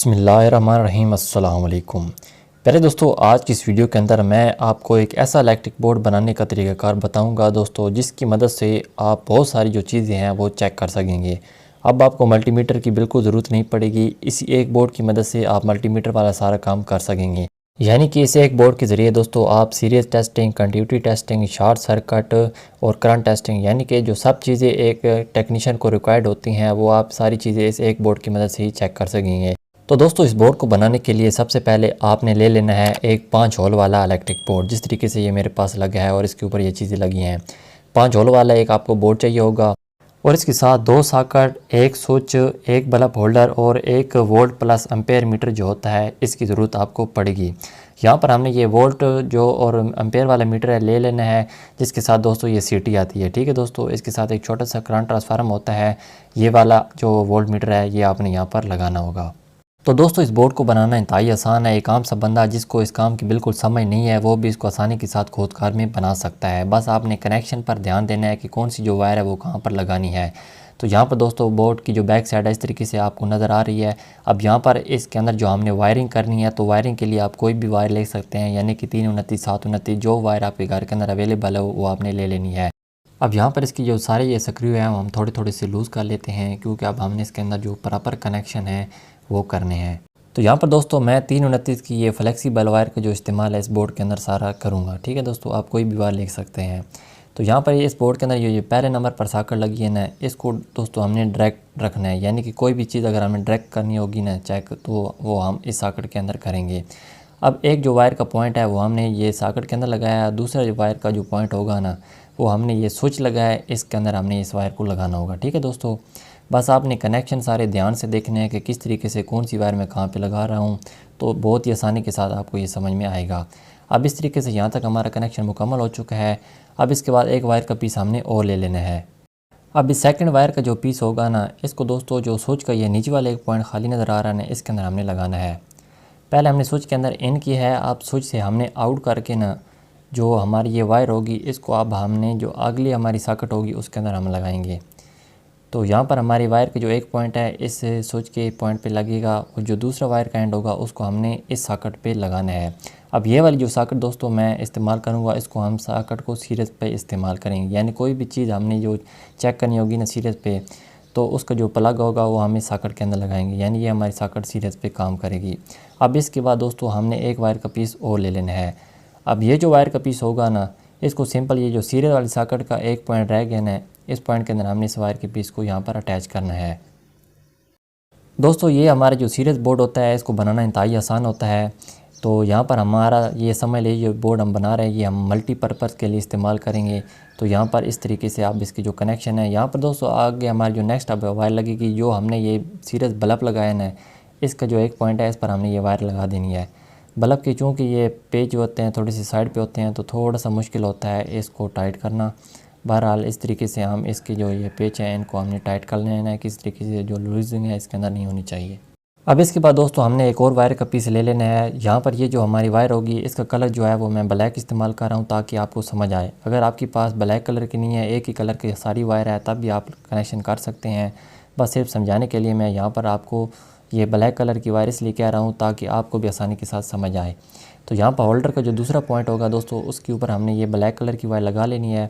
बिस्मिल्लाहिर्रहमानिर्रहीम अस्सलाम वालेकुम। पहले दोस्तों आज की इस वीडियो के अंदर मैं आपको एक ऐसा इलेक्ट्रिक बोर्ड बनाने का तरीक़ाकार बताऊंगा दोस्तों, जिसकी मदद से आप बहुत सारी जो चीज़ें हैं वो चेक कर सकेंगे। अब आपको मल्टीमीटर की बिल्कुल ज़रूरत नहीं पड़ेगी, इसी एक बोर्ड की मदद से आप मल्टीमीटर वाला सारा काम कर सकेंगे। यानी कि इस एक बोर्ड के ज़रिए दोस्तों आप series testing, continuity testing, short circuit और करंट टेस्टिंग, यानी कि जो सब चीज़ें एक टेक्नीशियन को रिक्वायर्ड होती हैं वो आप सारी चीज़ें इस एक बोर्ड की मदद से ही चेक कर सकेंगे। तो दोस्तों इस बोर्ड को बनाने के लिए सबसे पहले आपने ले लेना है एक 5 होल वाला इलेक्ट्रिक बोर्ड। जिस तरीके से ये मेरे पास लगा है और इसके ऊपर ये चीज़ें लगी हैं, 5 होल वाला एक आपको बोर्ड चाहिए होगा। और इसके साथ 2 सॉकेट, एक स्विच, एक बल्ब होल्डर और एक वोल्ट प्लस एम्पेयर मीटर जो होता है इसकी ज़रूरत आपको पड़ेगी। यहाँ पर हमने ये वोल्ट जो और एम्पेयर वाला मीटर है ले लेना है, जिसके साथ दोस्तों ये सीटी आती है। ठीक है दोस्तों, इसके साथ एक छोटा सा करंट ट्रांसफार्मर होता है, ये वाला जो वोल्ट मीटर है ये आपने यहाँ पर लगाना होगा। तो दोस्तों इस बोर्ड को बनाना इंतहाई आसान है। एक आम सा बंदा जिसको इस काम की बिल्कुल समझ नहीं है वो भी इसको आसानी के साथ खोदकार में बना सकता है। बस आपने कनेक्शन पर ध्यान देना है कि कौन सी जो वायर है वो कहाँ पर लगानी है। तो यहाँ पर दोस्तों बोर्ड की जो बैक साइड है इस तरीके से आपको नज़र आ रही है। अब यहाँ पर इसके अंदर जो हमने वायरिंग करनी है, तो वायरिंग के लिए आप कोई भी वायर ले सकते हैं, यानी कि 329, 729 जो वायर आपके घर के अंदर अवेलेबल है वो आपने ले लेनी है। अब यहाँ पर इसकी जो सारे ये स्क्रू हैं हम थोड़े थोड़े से लूज़ कर लेते हैं, क्योंकि अब हमने इसके अंदर जो प्रॉपर कनेक्शन है वो करने हैं। तो यहाँ पर दोस्तों मैं 329 की ये फ्लेक्सिबल वायर का जो इस्तेमाल है इस बोर्ड के अंदर सारा करूँगा। ठीक है दोस्तों, आप कोई भी वायर ले सकते हैं। तो यहाँ पर इस बोर्ड के अंदर ये पहले नंबर पर सॉकेट लगी है ना, इसको दोस्तों हमने डायरेक्ट रखना है, यानी कि कोई भी चीज़ अगर हमें डायरेक्ट करनी होगी ना चेक, तो वो हम इस सॉकेट के अंदर करेंगे। अब एक जो वायर का पॉइंट है वो हमने ये सॉकेट के अंदर लगाया, दूसरा जो वायर का जो पॉइंट होगा ना वो हमने ये स्विच लगाया है, इसके अंदर हमने इस वायर को लगाना होगा। ठीक है दोस्तों, बस आपने कनेक्शन सारे ध्यान से देखने हैं कि किस तरीके से कौन सी वायर मैं कहाँ पे लगा रहा हूँ, तो बहुत ही आसानी के साथ आपको ये समझ में आएगा। अब इस तरीके से यहाँ तक हमारा कनेक्शन मुकम्मल हो चुका है। अब इसके बाद एक वायर का पीस हमने और ले लेना है। अब इस सेकंड वायर का जो पीस होगा ना, इसको दोस्तों जो स्विच का ये नीचे वाला एक पॉइंट खाली नज़र आ रहा है ना, इसके अंदर हमने लगाना है। पहले हमने स्विच के अंदर इन की है, अब स्विच से हमने आउट करके ना जो हमारी ये वायर होगी इसको अब हमने जो अगली हमारी सॉकेट होगी उसके अंदर हम लगाएंगे। तो यहाँ पर हमारी वायर का जो एक पॉइंट है इस स्विच के पॉइंट पे लगेगा, और जो दूसरा वायर का एंड होगा उसको हमने इस सॉकेट पे लगाना है। अब ये वाली जो सॉकेट दोस्तों मैं इस्तेमाल करूँगा, इसको हम सॉकेट को सीरीज़ पे इस्तेमाल करेंगे, यानी कोई भी चीज़ हमने जो चेक करनी होगी ना सीरीज़ पे, तो उसका जो प्लग होगा वो हम इस सॉकेट के अंदर लगाएंगे, यानी ये हमारी सॉकेट सीरीज़ पे काम करेगी। अब इसके बाद दोस्तों हमने एक वायर का पीस और ले लेना है। अब ये जो वायर का पीस होगा ना, इसको सिंपल ये जो सीरीज़ वाली सॉकेट का एक पॉइंट रह गया ना, इस पॉइंट के अंदर हमने इस वायर के पीस को यहाँ पर अटैच करना है। दोस्तों ये हमारा जो सीरीज़ बोर्ड होता है इसको बनाना इंतहाई आसान होता है। तो यहाँ पर हमारा ये समझ लीजिए बोर्ड हम बना रहे हैं ये हम मल्टीपर्पज़ के लिए इस्तेमाल करेंगे। तो यहाँ पर इस तरीके से आप इसकी जो कनेक्शन है, यहाँ पर दोस्तों आगे हमारी जो नेक्स्ट अब वायर लगेगी, जो हमने ये सीरीज़ बल्ब लगाया ना, इसका जो एक पॉइंट है इस पर हमने ये वायर लगा देनी है। बल्ब के चूँकि ये पेच होते हैं थोड़ी सी साइड पे होते हैं, तो थोड़ा सा मुश्किल होता है इसको टाइट करना। बहरहाल इस तरीके से हम इसके जो ये पेच हैं इनको हमने टाइट कर लेना है, किस तरीके से जो लूजिंग है इसके अंदर नहीं होनी चाहिए। अब इसके बाद दोस्तों हमने एक और वायर का पीस ले लेना है। यहाँ पर ये जो हमारी वायर होगी इसका कलर जो है वो मैं ब्लैक इस्तेमाल कर रहा हूँ ताकि आपको समझ आए। अगर आपके पास ब्लैक कलर की नहीं है, एक ही कलर की सारी वायर है, तब भी आप कनेक्शन कर सकते हैं। बस सिर्फ समझाने के लिए मैं यहाँ पर आपको ये ब्लैक कलर की वायर इसलिए कह रहा हूँ ताकि आपको भी आसानी के साथ समझ आए। तो यहाँ पर होल्डर का जो दूसरा पॉइंट होगा दोस्तों उसके ऊपर हमने ये ब्लैक कलर की वायर लगा लेनी है।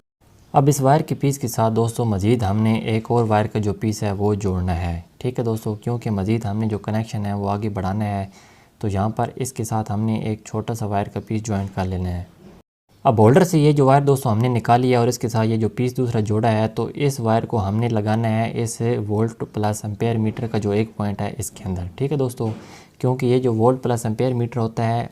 अब इस वायर के पीस के साथ दोस्तों मज़ीद हमने एक और वायर का जो पीस है वो जोड़ना है। ठीक है दोस्तों, क्योंकि मज़ीद हमने जो कनेक्शन है वो आगे बढ़ाना है, तो यहाँ पर इसके साथ हमने एक छोटा सा वायर का पीस ज्वाइन कर लेना है। अब होल्डर से ये जो वायर दोस्तों हमने निकाली है और इसके साथ ये जो पीस दूसरा जोड़ा है, तो इस वायर को हमने लगाना है इस वोल्ट प्लस एम्पेयर मीटर का जो एक पॉइंट है इसके अंदर। ठीक है दोस्तों, क्योंकि ये जो वोल्ट प्लस एम्पेयर मीटर होता है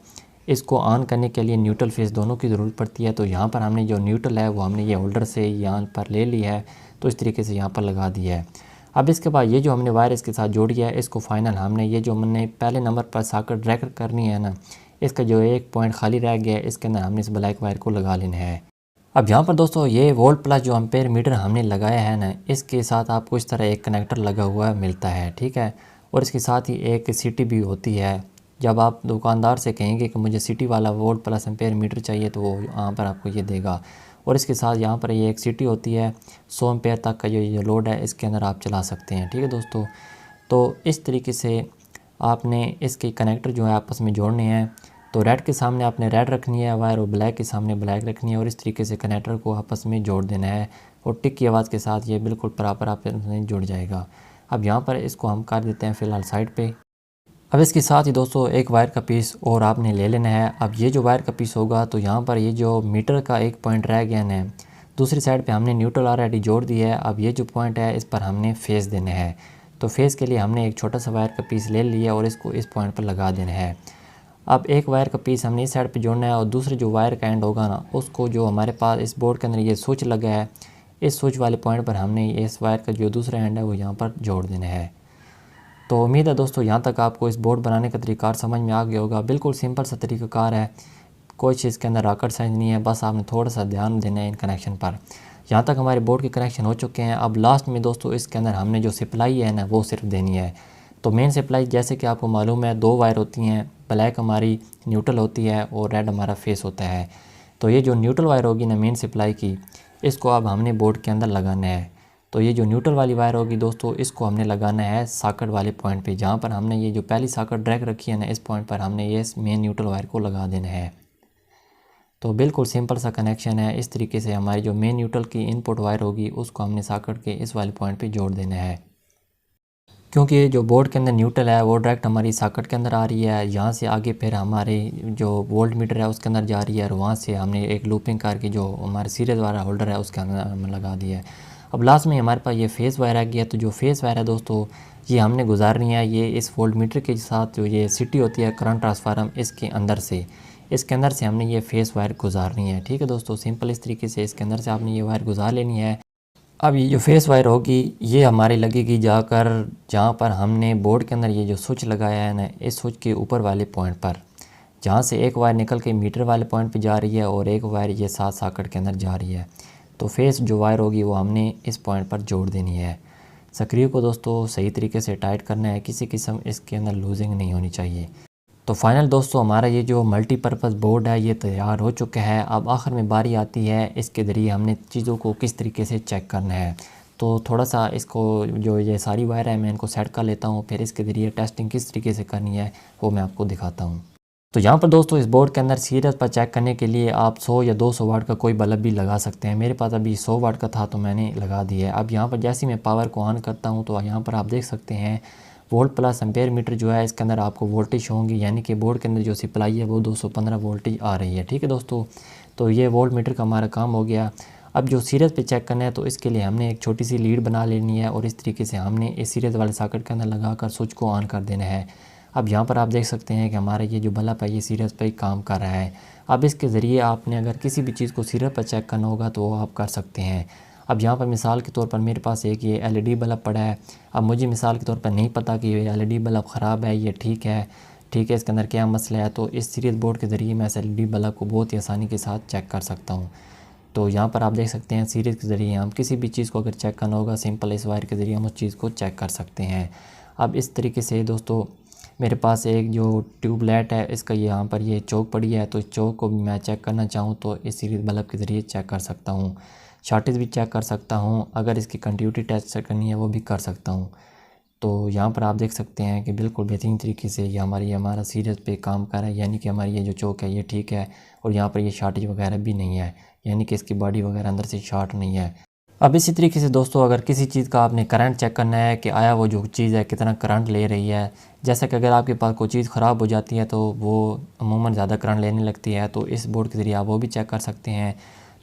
इसको ऑन करने के लिए न्यूट्रल फेस दोनों की ज़रूरत पड़ती है। तो यहाँ पर हमने जो न्यूट्रल है वो हमने ये होल्डर से यहाँ पर ले ली है, तो इस तरीके से यहाँ पर लगा दिया है। अब इसके बाद ये जो हमने वायर इसके साथ जोड़ी है इसको फाइनल हमने ये जो हमने पहले नंबर पर सॉकेट ड्रैग करनी है ना, इसका जो एक पॉइंट खाली रह गया है इसके अंदर हमने इस ब्लैक वायर को लगा लेना है। अब यहाँ पर दोस्तों ये वोल्ट प्लस जो एम्पेयर मीटर हमने लगाया है ना, इसके साथ आपको इस तरह एक कनेक्टर लगा हुआ मिलता है। ठीक है, और इसके साथ ही एक सीटी भी होती है। जब आप दुकानदार से कहेंगे कि मुझे सिटी वाला वोल्ट प्लस एम्पेयर मीटर चाहिए, तो वो यहाँ पर आपको ये देगा। और इसके साथ यहाँ पर ये एक सिटी होती है, 100 एम्पेयर तक का जो लोड है इसके अंदर आप चला सकते हैं। ठीक है दोस्तों, तो इस तरीके से आपने इसके कनेक्टर जो है आपस में जोड़ने हैं। तो रेड के सामने आपने रेड रखनी है वायर और ब्लैक के सामने ब्लैक रखनी है और इस तरीके से कनेक्टर को आपस में जोड़ देना है और टिक की आवाज़ के साथ ये बिल्कुल प्रॉपर आपस में जुड़ जाएगा। अब यहाँ पर इसको हम कर देते हैं फ़िलहाल साइड पे। अब इसके साथ ही दोस्तों एक वायर का पीस और आपने ले लेना है। अब ये जो वायर का पीस होगा तो यहाँ पर ये जो मीटर का एक पॉइंट रह गया है, दूसरी साइड पे हमने न्यूट्रल ऑलरेडी जोड़ दी है। अब ये जो पॉइंट है इस पर हमने फेस देना है। तो फेस के लिए हमने एक छोटा सा वायर का पीस ले लिया और इसको इस पॉइंट पर लगा देना है। अब एक वायर का पीस हमने इस साइड पे जोड़ना है और दूसरे जो वायर का एंड होगा ना उसको जो हमारे पास इस बोर्ड के अंदर ये स्विच लगा है इस स्विच वाले पॉइंट पर हमने इस वायर का जो दूसरा एंड है वो यहाँ पर जोड़ देना है। तो उम्मीद है दोस्तों यहाँ तक आपको इस बोर्ड बनाने का तरीक़ाकार समझ में आ गया होगा। बिल्कुल सिंपल सा तरीक़ाकार है, कोई चीज़ के अंदर रॉकेट साइंस नहीं है, बस आपने थोड़ा सा ध्यान देना है इन कनेक्शन पर। यहाँ तक हमारे बोर्ड के कनेक्शन हो चुके हैं। अब लास्ट में दोस्तों इसके अंदर हमने जो सप्लाई है ना वो सिर्फ देनी है। तो मेन सप्लाई जैसे कि आपको मालूम है 2 वायर होती हैं, ब्लैक हमारी न्यूट्रल होती है और रेड हमारा फेस होता है। तो ये जो न्यूट्रल वायर होगी ना मेन सप्लाई की, इसको अब हमने बोर्ड के अंदर लगाना है। तो ये जो न्यूट्रल वाली वायर होगी दोस्तों इसको हमने लगाना है सॉकेट वाले पॉइंट पे, जहाँ पर हमने ये जो पहली सॉकेट ड्रैग रखी है ना इस पॉइंट पर हमने ये मेन न्यूट्रल वायर को लगा देना है। तो बिल्कुल सिंपल सा कनेक्शन है। इस तरीके से हमारी जो मेन न्यूट्रल की इनपुट वायर होगी उसको हमने सॉकेट के इस वाले पॉइंट पे जोड़ देना है। क्योंकि ये जो बोर्ड के अंदर न्यूट्रल है वो डायरेक्ट हमारी सॉकेट के अंदर आ रही है, यहाँ से आगे फिर हमारे जो वोल्ट मीटर है उसके अंदर जा रही है और वहाँ से हमने एक लूपिंग करके जो हमारे सीरीज वाला होल्डर है उसके अंदर हमने लगा दिया है। अब लास्ट में हमारे पास ये फेस वायर आ गया। तो जो फेस वायर है दोस्तों ये हमने गुजारनी है ये इस वोल्ट मीटर के साथ जो ये सिटी होती है करंट ट्रांसफार्मर इसके अंदर से हमने ये फेस वायर गुजारनी है। ठीक है दोस्तों, सिंपल इस तरीके से इसके अंदर से आपने ये वायर गुजार लेनी है। अब ये जो फेस वायर होगी ये हमारी लगेगी जाकर जहाँ पर हमने बोर्ड के अंदर ये जो स्विच लगाया है ना इस स्विच के ऊपर वाले पॉइंट पर, जहाँ से एक वायर निकल के मीटर वाले पॉइंट पे जा रही है और एक वायर ये साथ सॉकेट के अंदर जा रही है। तो फेस जो वायर होगी वो हमने इस पॉइंट पर जोड़ देनी है। स्क्रू को दोस्तों सही तरीके से टाइट करना है, किसी किस्म इसके अंदर लूजिंग नहीं होनी चाहिए। तो फाइनल दोस्तों हमारा ये जो मल्टीपर्पज़ बोर्ड है ये तैयार हो चुका है। अब आखिर में बारी आती है इसके ज़रिए हमने चीज़ों को किस तरीके से चेक करना है। तो थोड़ा सा इसको जो ये सारी वायर है मैं इनको सेट कर लेता हूँ, फिर इसके ज़रिए टेस्टिंग किस तरीके से करनी है वो मैं आपको दिखाता हूँ। तो यहाँ पर दोस्तों इस बोर्ड के अंदर सीरीज पर चेक करने के लिए आप 100 या 200 वाट का कोई बल्ब भी लगा सकते हैं। मेरे पास अभी 100 वाट का था तो मैंने लगा दिया है। अब यहाँ पर जैसे ही मैं पावर को ऑन करता हूँ तो यहाँ पर आप देख सकते हैं वोल्ट प्लस एम्पेयर मीटर जो है इसके अंदर आपको वोल्टेज होंगी, यानी कि बोर्ड के अंदर जो सप्लाई है वो 215 वोल्टेज आ रही है। ठीक है दोस्तों, तो ये वोल्ट मीटर का हमारा काम हो गया। अब जो सीरीज़ पे चेक करना है तो इसके लिए हमने एक छोटी सी लीड बना लेनी है और इस तरीके से हमने इस सीरीज़ वाले सॉकेट के अंदर लगाकर स्विच को ऑन कर देना है। अब यहाँ पर आप देख सकते हैं कि हमारा ये जो बल्ब है ये सीरीज़ पे काम कर रहा है। अब इसके ज़रिए आपने अगर किसी भी चीज़ को सीरीज़ पर चेक करना होगा तो वो आप कर सकते हैं। अब यहाँ पर मिसाल के तौर पर मेरे पास एक ये एलईडी बल्ब पड़ा है। अब मुझे मिसाल के तौर पर नहीं पता कि ये एलईडी बल्ब ख़राब है ये ठीक है इसके अंदर क्या मसला है, तो इस सीरीज़ बोर्ड के ज़रिए मैं इस एलईडी बल्ब को बहुत ही आसानी के साथ चेक कर सकता हूँ। तो यहाँ पर आप देख सकते हैं सीरीज़ के ज़रिए हम किसी भी चीज़ को अगर चेक करना होगा सिंपल इस वायर के ज़रिए हम उस चीज़ को चेक कर सकते हैं। अब इस तरीके से दोस्तों मेरे पास एक जो ट्यूबलाइट है इसका यहाँ पर ये चौक पड़ी है, तो इस चौक को भी मैं चेक करना चाहूँ तो इस सीरीज़ बल्ब के ज़रिए चेक कर सकता हूँ। शॉर्टेज भी चेक कर सकता हूँ, अगर इसकी कंटिन्यूटी टेस्ट करनी है वो भी कर सकता हूँ। तो यहाँ पर आप देख सकते हैं कि बिल्कुल बेहतरीन तरीके से ये हमारा सीरीज़ पे काम कर रहा है, यानी कि हमारी ये जो चौक है ये ठीक है और यहाँ पर ये शॉर्टेज वगैरह भी नहीं है, यानी कि इसकी बॉडी वगैरह अंदर से शॉर्ट नहीं है। अब इसी तरीके से दोस्तों अगर किसी चीज़ का आपने करंट चेक करना है कि आया वो जो चीज़ है कितना करंट ले रही है, जैसे कि अगर आपके पास कोई चीज़ ख़राब हो जाती है तो वो अमूमन ज़्यादा करंट लेने लगती है, तो इस बोर्ड के ज़रिए आप वो भी चेक कर सकते हैं।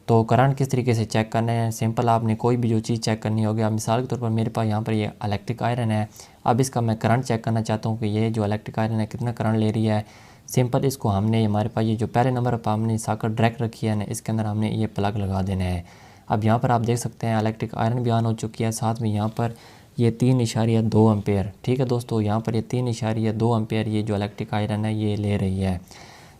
तो करंट किस तरीके से चेक करना है, सिंपल आपने कोई भी जो चीज़ चेक करनी होगी। अब मिसाल के तौर पर मेरे पास यहाँ पर ये इलेक्ट्रिक आयरन है। अब इसका मैं करंट चेक करना चाहता हूँ कि ये जो इलेक्ट्रिक आयरन है कितना करंट ले रही है। सिंपल इसको हमने हमारे पास ये जो पहले नंबर पर हमने सॉकेट डायरेक्ट रखी है ना इसके अंदर हमने ये प्लग लगा देना है। अब यहाँ पर आप देख सकते हैं इलेक्ट्रिक आयरन भी ऑन हो चुकी है, साथ में यहाँ पर ये 3.2 एम्पेयर। ठीक है दोस्तों, यहाँ पर ये 3.2 एम्पेयर ये जो इलेक्ट्रिक आयरन है ये ले रही है।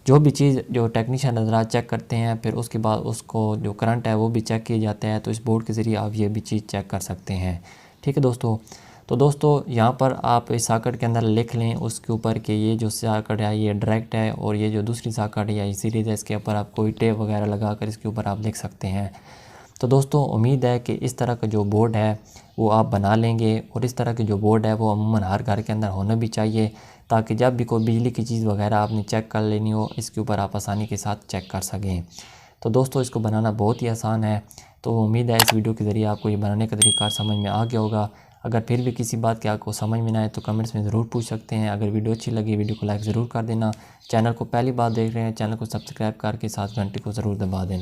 जो भी चीज़ जो टेक्नीशियन हज़रात चेक करते हैं फिर उसके बाद उसको जो करंट है वो भी चेक किया जाता है, तो इस बोर्ड के ज़रिए आप ये भी चीज़ चेक कर सकते हैं। ठीक है दोस्तों, तो दोस्तों यहाँ पर आप इस सॉकेट के अंदर लिख लें उसके ऊपर कि ये जो सॉकेट है ये डायरेक्ट है और ये जो दूसरी सॉकेट है या सीरीज़ है इसके ऊपर आप कोई टेप वगैरह लगा कर इसके ऊपर आप लिख सकते हैं। तो दोस्तों उम्मीद है कि इस तरह का जो बोर्ड है वो आप बना लेंगे और इस तरह के जो बोर्ड है वो अमूमन हर घर के अंदर होना भी चाहिए, ताकि जब भी कोई बिजली की चीज़ वगैरह आपने चेक कर लेनी हो, इसके ऊपर आप आसानी के साथ चेक कर सकें। तो दोस्तों इसको बनाना बहुत ही आसान है। तो उम्मीद है इस वीडियो के ज़रिए आपको ये बनाने का तरीका समझ में आ गया होगा। अगर फिर भी किसी बात के आपको समझ में ना आए तो कमेंट्स में ज़रूर पूछ सकते हैं। अगर वीडियो अच्छी लगी वीडियो को लाइक ज़रूर कर देना। चैनल को पहली बार देख रहे हैं चैनल को सब्सक्राइब करके साथ घंटे को ज़रूर दबा देना।